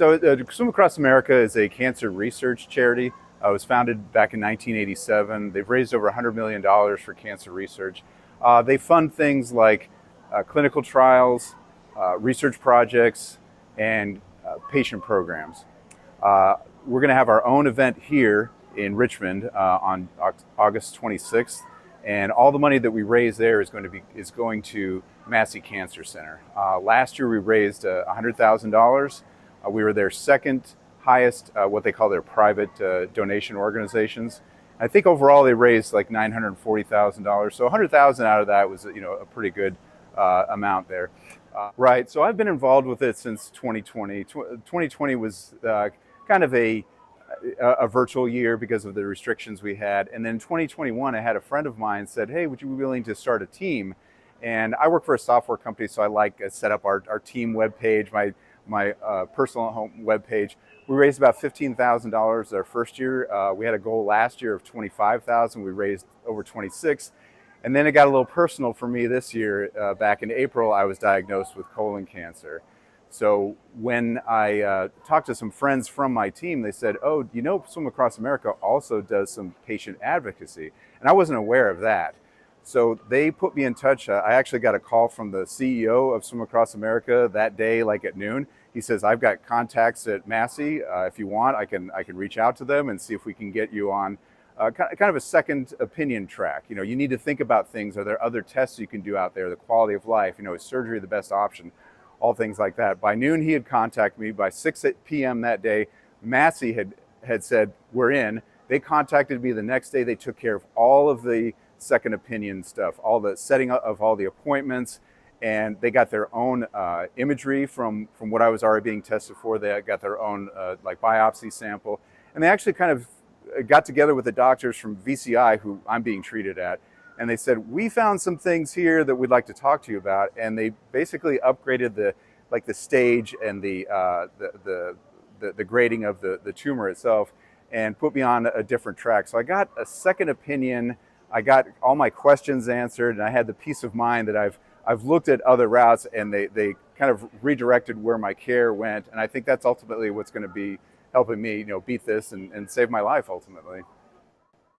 Swim Across America is a cancer research charity. It was founded back in 1987. They've raised over $100 million for cancer research. They fund things like clinical trials, research projects, and patient programs. We're going to have our own event here in Richmond on August 26th, and all the money that we raise there is going to Massey Cancer Center. Last year we raised $100,000. We were their second highest, what they call their private donation organizations. I think overall they raised like $940,000. So $100,000 out of that was, a pretty good amount there. Right. So I've been involved with it since 2020. 2020 was kind of a virtual year because of the restrictions we had. And then 2021, I had a friend of mine said, "Hey, would you be willing to start a team?" And I work for a software company, so I set up our team webpage, my personal home webpage. We raised about $15,000 our first year. We had a goal last year of $25,000. We raised over 26. And then it got a little personal for me this year. Back in April, I was diagnosed with colon cancer. So when I talked to some friends from my team, they said, "Oh, Swim Across America also does some patient advocacy." And I wasn't aware of that. So they put me in touch. I actually got a call from the CEO of Swim Across America that day, like at noon. He says, "I've got contacts at Massey. If you want, I can reach out to them and see if we can get you on kind of a second opinion track. You need to think about things. Are there other tests you can do out there? The quality of life. Is surgery the best option? All things like that." By noon, he had contacted me. By 6 p.m. that day, Massey had said, "We're in." They contacted me the next day. They took care of all of the second opinion stuff, all the setting up of all the appointments, and they got their own imagery from what I was already being tested for. They got their own biopsy sample, and they actually kind of got together with the doctors from VCI, who I'm being treated at, and they said, "We found some things here that we'd like to talk to you about." And they basically upgraded the stage and the grading of the tumor itself, and put me on a different track. So I got a second opinion. I got all my questions answered, and I had the peace of mind that I've looked at other routes, and they kind of redirected where my care went. And I think that's ultimately what's going to be helping me, beat this and save my life ultimately.